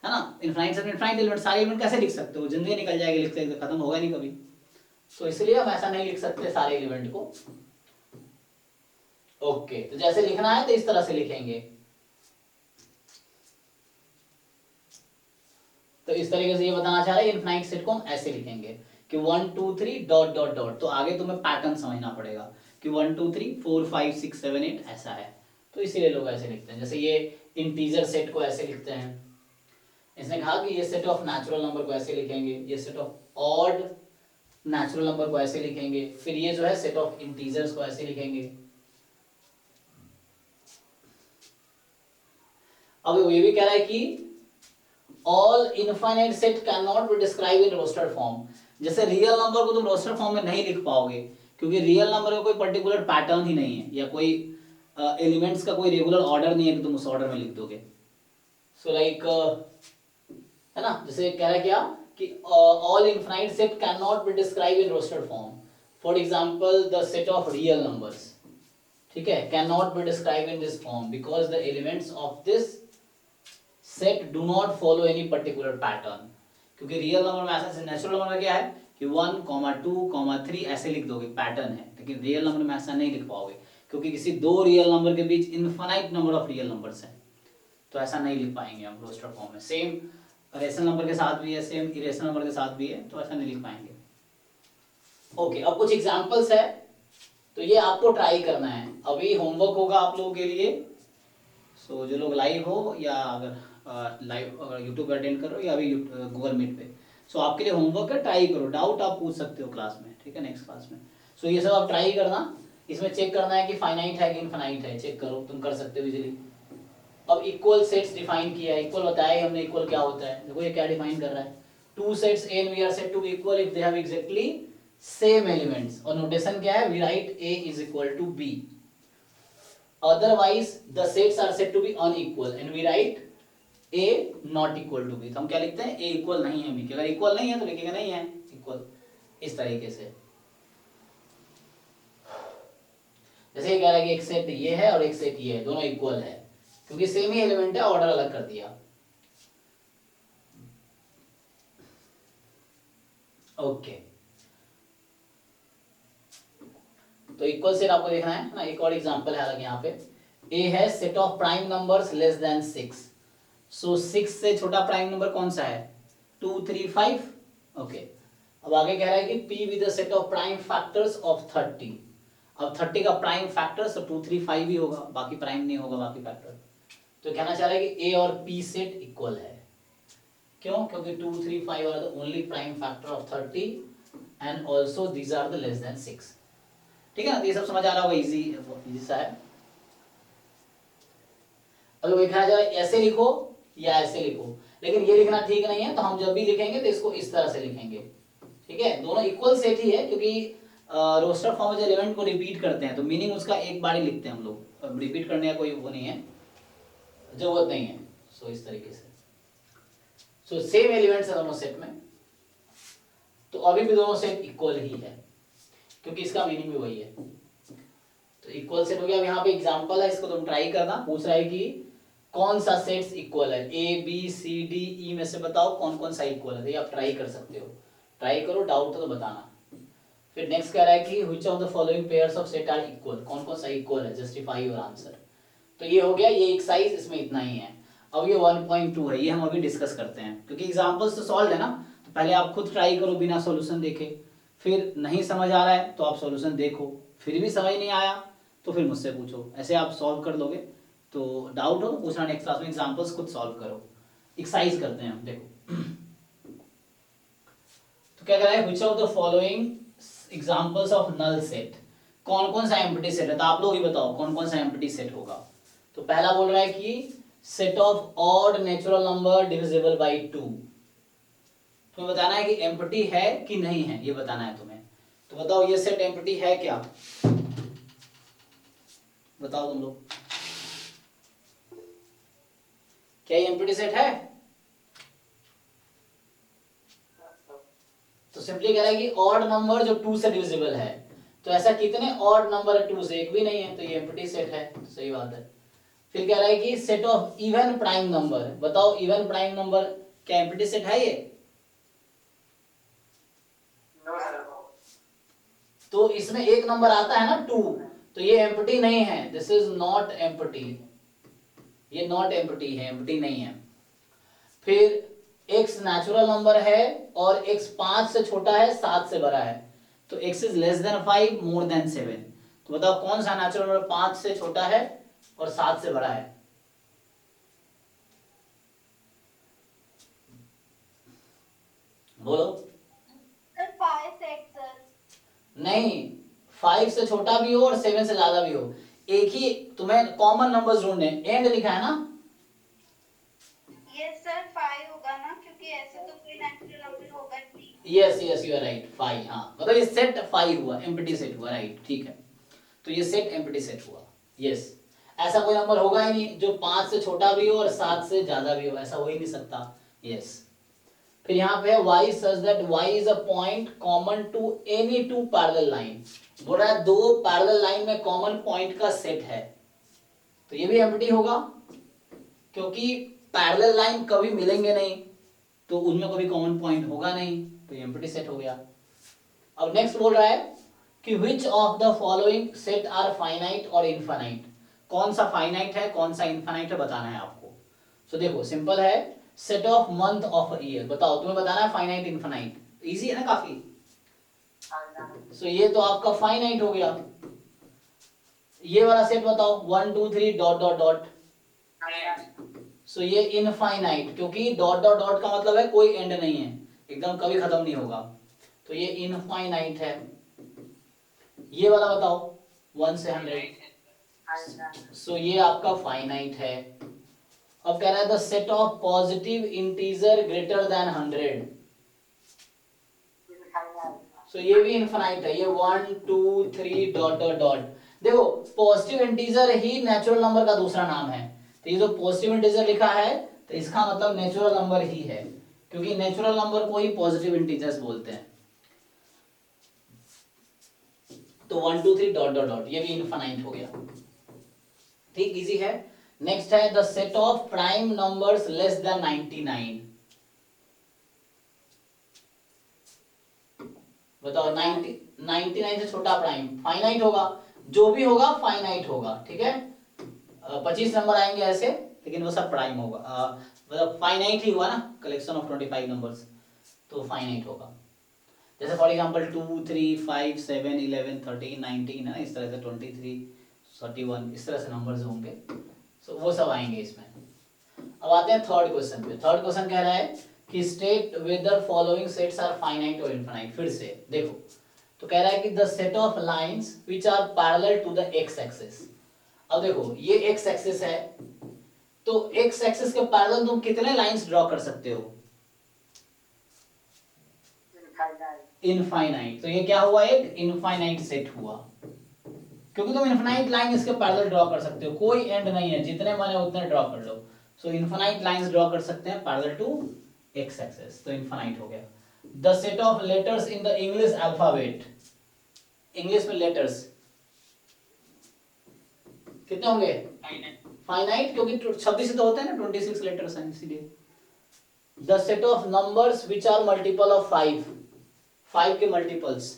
है ना, infinite set में infinite element, सारे element कैसे लिख सकते हो, जिंदगी निकल जाएगी लिखते लिखते, खत्म होगा नहीं कभी। तो इसलिए हम ऐसा नहीं लिख सकते सारे एलिमेंट को। ओके, तो जैसे लिखना है तो इस तरह से लिखेंगे। तो इस तरीके से ये बताना चाह रहे हैं इनफाइनाइट सेट को हम ऐसे लिखेंगे कि 1 2 3 डॉट डॉट डॉट। तो आगे तुम्हें पैटर्न समझना पड़ेगा कि 1 2 3 4 5 6 7 8 ऐसा है। तो इसीलिए लोग ऐसे लिखते हैं। जैसे ये इंटीजर सेट को ऐसे लिखते हैं, इसने कहा कि ये सेट ऑफ नेचुरल नंबर को ऐसे लिखेंगे, ये set of odd natural number को ऐसे लिखेंगे, फिर ये जो है सेट ऑफ इंटीजर्स को ऐसे लिखेंगे। अब ये भी कह रहा है कि all infinite set can not be describe in roster form. जैसे रियल नंबर को तुम रोस्टर फॉर्म में नहीं लिख पाओगे, क्योंकि रियल नंबर का कोई पर्टिकुलर पैटर्न ही नहीं है, या कोई एलिमेंट्स का कोई रेगुलर ऑर्डर नहीं है कि तुम उस ऑर्डर में लिख दोगे। सो लाइक है ना, जैसे कह रहा है क्या कि all infinite set can not be describe in roster form. For example the set of real numbers, ठीक है, can not be describe in this form because the elements of this set do not follow any particular pattern. क्योंकि real number में ऐसा, natural number में क्या है कि 1 2 3 ऐसे लिख दोगे, पैटर्न है, लेकिन रियल नंबर में ऐसा नहीं लिख पाओगे, क्योंकि किसी दो रियल नंबर के बीच infinite number of real numbers हैं, तो ऐसा नहीं लिख पाएंगे हम रोस्टर फॉर्म में। सेम रेशनल नंबर के साथ भी है, सेम इरेशनल नंबर के साथ भी है, तो ऐसा नहीं लिख पाएंगे। ओके, अब कुछ एग्जांपल्स है, तो ये आपको ट्राई करना है। अभी होमवर्क होगा आप लोगों के लिए। सो जो लोग लाइव हो या अगर लाइव अगर यूट्यूब पर अटेंड कर रहे हो या अभी गूगल मीट पे, सो आपके लिए होमवर्क है, ट्राई करो, डाउट आप पूछ सकते हो क्लास में, ठीक है, नेक्स्ट क्लास में। सो ये सब आप ट्राई करना, इसमें चेक करना है कि फाइनाइट है कि इनफाइनाइट है, चेक करो, तुम कर सकते हो इजीली। अब इक्वल सेट्स डिफाइन किया है, इक्वल बताया है हमने इक्वल क्या होता है। देखो ये क्या डिफाइन कर रहा है, two sets A and B are said to be equal if they have exactly same elements, और नोटेशन क्या है, we write A is equal to B, otherwise the sets are said to be unequal and we write a not equal to b। तो हम क्या लिखते हैं, a equal नहीं है b के, अगर इक्वल नहीं है तो लिखेंगे नहीं है इक्वल, इस तरीके से। जैसे ये कह रहा है कि एक सेट ये है और एक सेट ये है, दोनों इक्वल है, क्योंकि सेम ही एलिमेंट है, ऑर्डर अलग कर दिया। ओके, तो इक्वल सेट आपको देखना है ना। एक और एग्जांपल है अलग यहाँ पे, ए है set of prime numbers less than 6। सो 6 से छोटा प्राइम नंबर कौन सा है, 2 3 5। ओके, अब आगे कह रहा है कि p with the set of prime factors of 30। अब 30 का प्राइम फैक्टर, सो 2 3 5 ही होगा, बाकी प्राइम नहीं होगा, बाकी फैक्टर। तो कहना चाह रहा है कि a और p सेट इक्वल है। क्यों, क्योंकि 2 3 5 are the only prime factor of 30 and also these are the less than 6। ठीक है ना, तो ये सब समझ आ रहा होगा, इजी सा है। अगर लिखा जाए ऐसे लिखो या ऐसे लिखो, लेकिन ये लिखना ठीक नहीं है, तो हम जब भी लिखेंगे तो इसको इस तरह से लिखेंगे। ठीक है, दोनों इक्वल सेट ही है, क्योंकि रोस्टर फॉर्म में जो एलिमेंट को रिपीट करते हैं तो मीनिंग उसका एक बार ही लिखते हैं हम लोग, रिपीट करने का कोई वो नहीं है, जरूरत नहीं है। सो इस तरीके से, सो सेम एलिमेंट्स है दोनों सेट में, तो अभी भी दोनों सेट इक्वल ही है, क्योंकि इसका मीनिंग भी वही है। तो इक्वल सेट हो गया। अब यहाँ पे एग्जांपल है, इसको तुम ट्राई करना। पूछ रहा है कि कौन सा सेट्स इक्वल है, A B C D E में से बताओ कौन कौन सा इक्वल है। तो ये आप ट्राई कर सकते हो, ट्राई करो, डाउट हो तो बताना। फिर नेक्स्ट कह रहा है कि which of the following pairs of set are equal, कौन कौन सा इक्वल है, जस्टिफाई योर आंसर। तो ये हो गया, ये एक्सरसाइज इसमें इतना ही है। अब ये 1.2 है, ये हम अभी डिस्कस करते हैं क्योंकि एग्जांपल्स तो सॉल्व है ना, तो पहले आप खुद ट्राई करो बिना सॉल्यूशन देखे, फिर नहीं समझ आ रहा है तो आप सॉल्यूशन देखो, फिर भी समझ नहीं आया तो फिर मुझसे पूछो, ऐसे आप सॉल्व कर लोगे। तो डाउट हो तो पूछना, नेक्स्ट क्लास में एग्जांपल्स खुद सॉल्व करो। एक्सरसाइज करते हैं हम, देखो तो क्या कह रहा है, which of the following examples of null set, कौन कौन सा एम्प्टी सेट है, तो आप लोग ही बताओ कौन कौन सा एम्प्टी सेट होगा। तो पहला बोल रहा है कि set of odd natural number divisible by 2। तुम्हें बताना है कि एम्प्टी है कि नहीं है, ये बताना है तुम्हें। तो बताओ ये सेट एम्प्टी है क्या, बताओ तुम लोग, क्या ये एम्प्टी सेट है? तो सिंपली कह रहा है कि ऑड नंबर जो 2 से डिविजिबल है, तो ऐसा कितने ऑड नंबर है 2 से, एक भी नहीं है, तो ये एम्प्टी सेट है, तो सही बात है। फिर कह रहा है कि set of even prime number, बताओ इवन प्राइम नंबर क्या एम्प्टी सेट है ये? तो इसमें एक नंबर आता है ना 2, तो ये एम्प्टी नहीं है, दिस इज नॉट एम्प्टी, ये नॉट एम्प्टी है, एम्प्टी नहीं है। फिर x नेचुरल नंबर है और x 5 से छोटा है 7 से बड़ा है, तो x is less than 5 more than 7, तो बताओ कौन सा नेचुरल नंबर 5 से छोटा है और 7 से बड़ा है? बोलो। Sir 5 set sir. नहीं, 5 से छोटा भी हो और 7 से ज्यादा भी हो, एक ही तुम्हें कॉमन नंबर्स ढूंढने, एंड लिखा है ना। यस सर 5 होगा ना, क्योंकि ऐसे तो कोई नेचुरल नंबर होगा नहीं। Yes yes you are right, 5, हाँ मतलब ये सेट 5 हुआ, एम्प्टी सेट हुआ, राइट ठीक है। तो ये सेट एम्प्टी सेट हुआ, यस। ऐसा कोई नंबर होगा ही नहीं जो 5 से छोटा भी हो और 7 से ज्यादा भी हो, ऐसा हो ही नहीं सकता, यस। फिर यहाँ पे y such that y is a point common to any two parallel line, बोल रहा है दो पैरेलल लाइन में कॉमन पॉइंट का सेट है, तो ये भी एम्प्टी होगा क्योंकि पैरेलल लाइन कभी मिलेंगे नहीं, तो उनमें कभी कॉमन पॉइंट होगा नहीं, तो ये एम्प्टी सेट हो गया। अब नेक्स्ट बोल रहा है कि which of the following set are finite और infinite, कौन सा फाइनाइट है कौन सा इनफाइनाइट है बताना है आपको। सो देखो सिंपल है, set of month of year, बताओ तुम्हें बताना है फाइनाइट इनफाइनाइट, इजी है ना काफी। सो ये तो आपका फाइनाइट हो गया। ये वाला सेट बताओ 1 2 3 डॉट डॉट डॉट, सो ये इनफाइनाइट, क्योंकि डॉट डॉट डॉट का मतलब है कोई एंड नहीं है, एकदम कभी खत्म नहीं होगा, तो ये इनफाइनाइट है। ये वाला बताओ 1 से 100, सो ये आपका फाइनाइट है। अब कह रहा है the set of positive integer greater than 100, सो ये भी इनफाइनाइट है, ये 1 2 3 डॉट डॉट डॉट। देखो पॉजिटिव इंटीजर ही नेचुरल नंबर का दूसरा नाम है, तो ये जो पॉजिटिव इंटीजर लिखा है तो इसका मतलब नेचुरल नंबर ही है, क्योंकि नेचुरल नंबर को ही पॉजिटिव इंटीजर्स बोलते हैं। तो 1 2 3 डॉट डॉट डॉट, ये भी इनफाइनाइट हो गया, ठीक इजी है। नेक्स्ट है the set of prime numbers less than 99, बताओ 99 से छोटा प्राइम फाइनाइट होगा, जो भी होगा फाइनाइट होगा, ठीक है। 25 नंबर आएंगे ऐसे, लेकिन वो सब प्राइम होगा, मतलब फाइनाइट ही हुआ ना, कलेक्शन ऑफ 25 नंबर्स, तो फाइनाइट होगा। जैसे फॉर एग्जांपल 2 3 5 7 11 13 19 है ना, इस तरह से 23 31 इस तरह से नंबर्स होंगे, सो वो सब आएंगे इसमें। अब आते हैं थर्ड क्वेश्चन पे। थर्ड क्वेश्चन कह रहा है कि state whether following sets are finite और इनफाइनाइट। फिर से देखो, तो कह रहा है कि the set of lines which are parallel to the x axis. अब देखो ये एक्स एक्सिस है, तो एक्स एक्सिस के पैरेलल तुम कितने लाइंस ड्रॉ कर सकते हो? इनफाइनाइट। तो ये क्या हुआ, एक इनफाइनाइट सेट हुआ, क्योंकि तुम इनफाइनाइट लाइन इसके पैरेलल ड्रॉ कर सकते हो, कोई एंड नहीं है, जितने मन है उतने ड्रॉ कर लो। सो इनफाइनाइट लाइंस ड्रॉ कर सकते हैं पैरेलल टू एक्स एक्सिस, तो इनफाइनाइट हो गया। The set of letters in the English alphabet, English में लेटर्स कितने होंगे? फाइनाइट, क्योंकि 26 तो होते हैं ना, 26 लेटर्स हैं इसीलिए। The set of numbers which are multiple of 5, 5 के मल्टीपल्स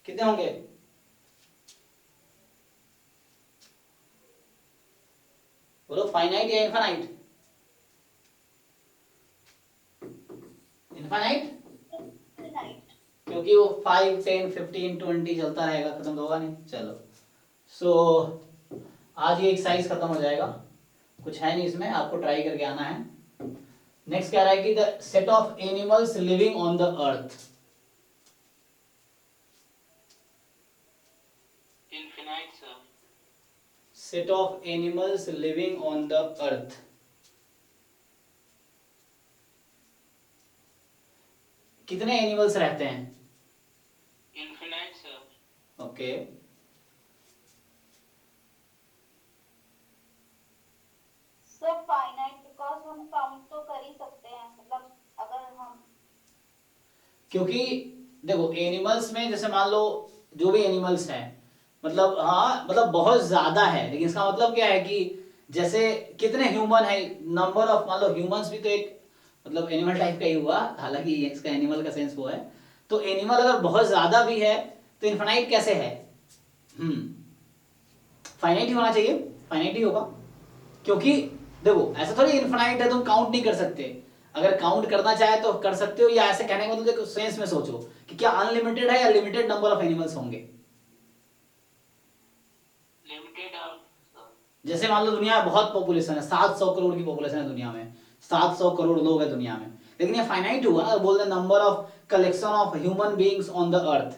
कितने होंगे? बोलो फाइनाइट या इनफाइनाइट? Infinite, infinite. क्योंकि वो 5, 10, 15, 20 चलता रहेगा, खत्म तो होगा नहीं। चलो सो आज ये एक्सरसाइज खत्म हो जाएगा, कुछ है नहीं इसमें, आपको ट्राई करके आना है। नेक्स्ट कह रहा है कि the set of animals living on the earth. Infinite, sir. Set of animals living on the earth. कितने एनिमल्स रहते हैं? Infinite, sir. Okay sir finite because हम काउंट तो कर ही सकते हैं, मतलब अगर हम, क्योंकि देखो एनिमल्स में जैसे मान लो जो भी एनिमल्स हैं, मतलब हाँ मतलब बहुत ज्यादा है, लेकिन इसका मतलब क्या है कि जैसे कितने ह्यूमन है, नंबर ऑफ, मान लो ह्यूमंस भी तो एक मतलब एनिमल टाइप का ही हुआ, हालांकि इसका एनिमल का सेंस वो है। तो एनिमल अगर बहुत ज्यादा भी है तो इनफाइनाइट कैसे है? फाइनाइट ही होना चाहिए, फाइनाइट ही होगा। क्योंकि देखो ऐसा थोड़ी इनफाइनाइट है तुम काउंट नहीं कर सकते, अगर काउंट करना चाहे तो कर सकते हो, या ऐसे कहने का मतलब देखो सेंस में सोचो कि क्या अनलिमिटेड है या लिमिटेड नंबर ऑफ एनिमल्स होंगे। Limited, sir. जैसे मान लो दुनिया में बहुत पॉपुलेशन है, 700 करोड़ की पॉपुलेशन है दुनिया में, 700 करोड़ लोग हैं दुनिया में, लेकिन ये फाइनाइट हुआ, बोल रहे number of collection of human beings on the earth,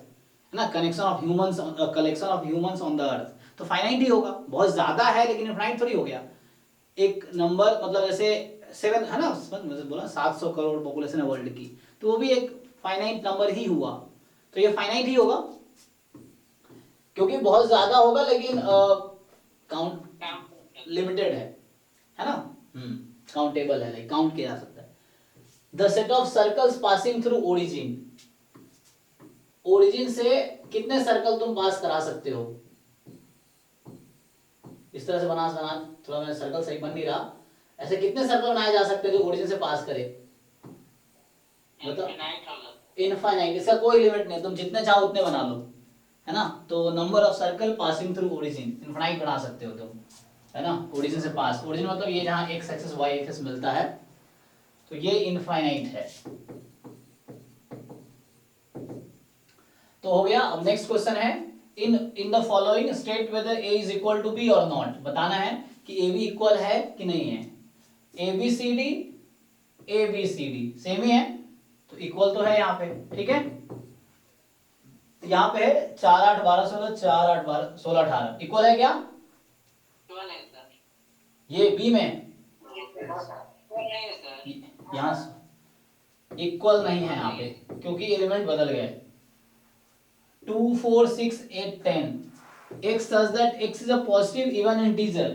है ना, connection of humans, collection of humans on the earth, तो फाइनाइट ही होगा। बहुत ज्यादा है लेकिन इनफाइनाइट थोड़ी हो गया। एक नंबर मतलब जैसे 7 है ना, मतलब बोला 700 करोड़ पॉपुलेशन है वर्ल्ड की, तो वो भी एक फाइनाइट नंबर ही हुआ, तो ये फाइनाइट ही होगा क्योंकि बहुत ज्यादा होगा, लेकिन काउंट लिमिटेड है ना, काउंटेबल है, लाइक काउंट किया जा सकता है। The set of circles passing through origin, origin से कितने सर्कल तुम पास करा सकते हो? इस तरह से बना, थोड़ा मेरा सर्कल सही बन नहीं रहा, ऐसे कितने सर्कल बनाए जा सकते हैं जो ओरिजिन से पास करे? बताओ। Infinite होगा. इनफाइनाइट, इसका कोई लिमिट नहीं, तुम जितने चाहो उतने बना लो, है ना। तो number of circle passing through origin, infinite बना सकते हो तुम, है ना, ओरिजिन से पास। ओरिजिन मतलब ये जहां एक्स एक्सिस वाई एक्सिस मिलता है, तो ये इनफाइनाइट है। तो हो गया। अब नेक्स्ट क्वेश्चन है, in the following state whether A is equal to B और नॉट। बताना है कि ए बी इक्वल है कि नहीं है। A B C D same ही है, तो इक्वल तो है यहाँ पे, ठीक है। यहाँ पे है 4 8 12 16, 4 8 12 16 18, इक्वल है क्या? Equal है, sir. ये बी में Equal नहीं है, sir. यहाँ इक्वल नहीं है यहाँ पे, क्योंकि एलिमेंट बदल गए। 2 4 6 8 10, x such that x is a positive even integer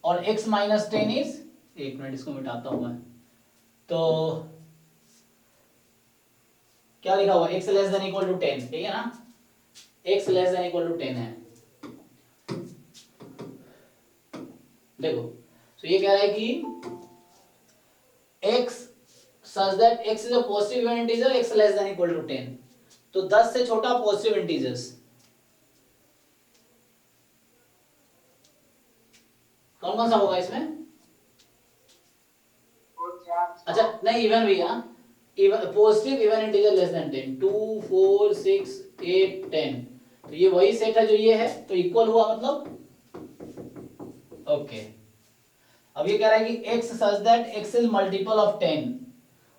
और x minus 10 is, एक मिनट इसको मिटाता हूं मैं, तो क्या लिखा हुआ, x less than equal to 10, ठीक है ना, x less than equal to 10 है। देखो तो ये कह रहा है कि x such that x is a positive even integer, x less than equal to 10, तो 10 से छोटा पॉजिटिव इंटीजर्स कौन कौन सा होगा इसमें? अच्छा नहीं, इवन भी, हाँ even, positive even integer less than 10, 2 4 6 8 10, तो ये वही सेट है जो ये है, तो इक्वल हुआ मतलब ओके। अब ये कह रहा है कि x such that x is multiple of 10,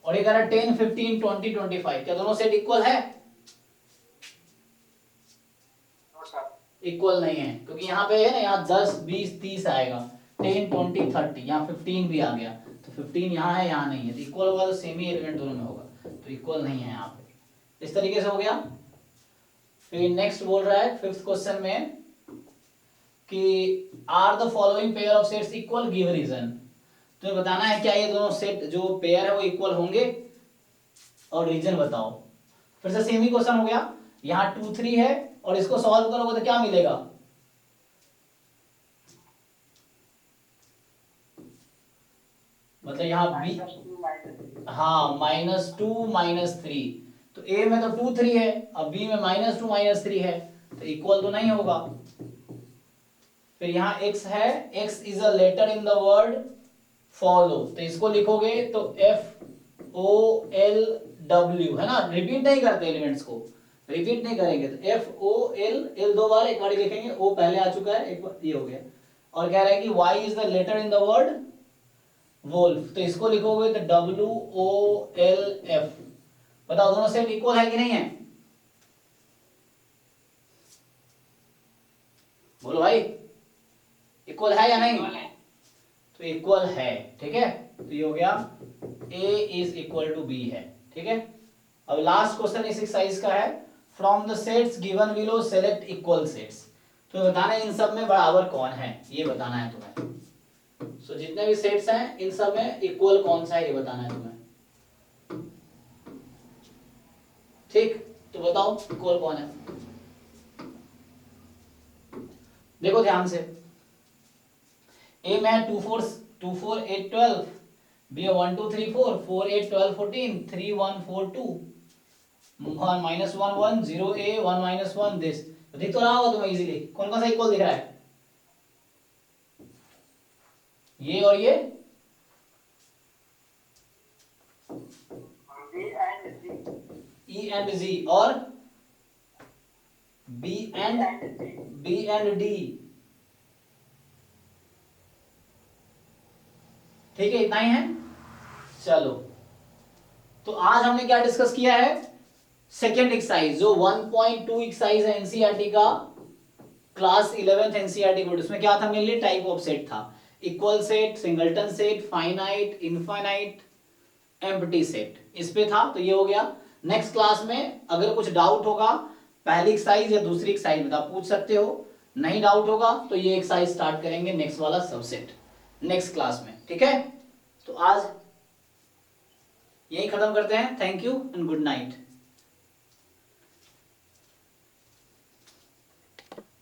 और ये कह रहा है 10 15 20 25, क्या दोनों सेट इक्वल है? इक्वल नहीं है, क्योंकि यहाँ पे है ना, यहाँ 10 20 30 आएगा, 10 20 30, यहाँ 15 भी आ गया, तो 15 यहाँ है यहाँ नहीं है, तो इक्वल होगा तो सेम ही एलिमेंट दोनों में होगा, तो इक्वल नहीं है यहाँ पे। इस तरीके से हो गया। फिर नेक्स्ट बोल रहा है 5th क्वेश्चन में कि are the following pair of sets equal, give reason. तुम्हें बताना है क्या ये दोनों सेट जो पेयर है वो इक्वल होंगे, और रीजन बताओ। फिर से सेम ही क्वेश्चन हो गया, यहाँ 2 3 है और इसको सॉल्व करोगे तो क्या मिलेगा? मतलब यहाँ बी, हाँ -2 -3, तो ए में तो 2 3 है, अब बी में -2 -3 है, तो इक्वल तो नहीं होगा। फिर यहाँ x है, x is a letter in the word follow, तो इसको लिखोगे तो FOLW है ना, रिपीट नहीं करते एलिमेंट्स को, रिपीट नहीं करेंगे, तो FOL दो बार, एक बार ही लिखेंगे, ओ पहले आ चुका है, एक बार ये हो गया, और कह रहा है कि y is the letter in the word wolf, तो इसको लिखोगे तो WOLF। बताओ दोनों सेट इक्वल है कि नहीं है? बोलो भाई, इक्वल है या नहीं? इक्वल है। तो इक्वल है, ठीक है, तो ये हो गया A is equal to B है, ठीक है। अब लास्ट क्वेश्चन इस एक्सरसाइज का है, from the sets given below select equal sets, तो बताना है इन सब में बराबर कौन है, ये बताना है तुम्हें। सो जितने भी सेट्स हैं इन सब में इक्वल कौन सा है ये बताना है तुम्हें, ठीक, तो बताओ इक्वल कौन है। देखो ध्यान से, A में है 2 4 8 12, B है 1 2 3 4 4 8 12 14 3 1 4 2 1 -1 1 0 A 1 -1 दिस, दिख तो रहा होगा तुम्हें इजीली, कौन कौन सा इक्वल दिख रहा है? ये और ये, E and Z, और B and D, ठीक है, इतना ही है। चलो, तो आज हमने क्या डिस्कस किया है, सेकेंड एक्सरसाइज जो 1.2 एक्सरसाइज है एनसीईआरटी का, क्लास 11th एनसीईआरटी बोर्ड, उसमें क्या था, मेनली टाइप ऑफ सेट था, equal set, singleton set, finite, infinite, empty set, इस पे था, तो ये हो गया। नेक्स्ट क्लास में अगर कुछ डाउट होगा पहली एक्सरसाइज या दूसरी एक्सरसाइज में आप पूछ सकते हो, नहीं डाउट होगा तो ये एक्सरसाइज स्टार्ट करेंगे नेक्स्ट वाला सबसेट नेक्स्ट क्लास में, ठीक है। तो आज यही खत्म करते हैं, thank you and good night.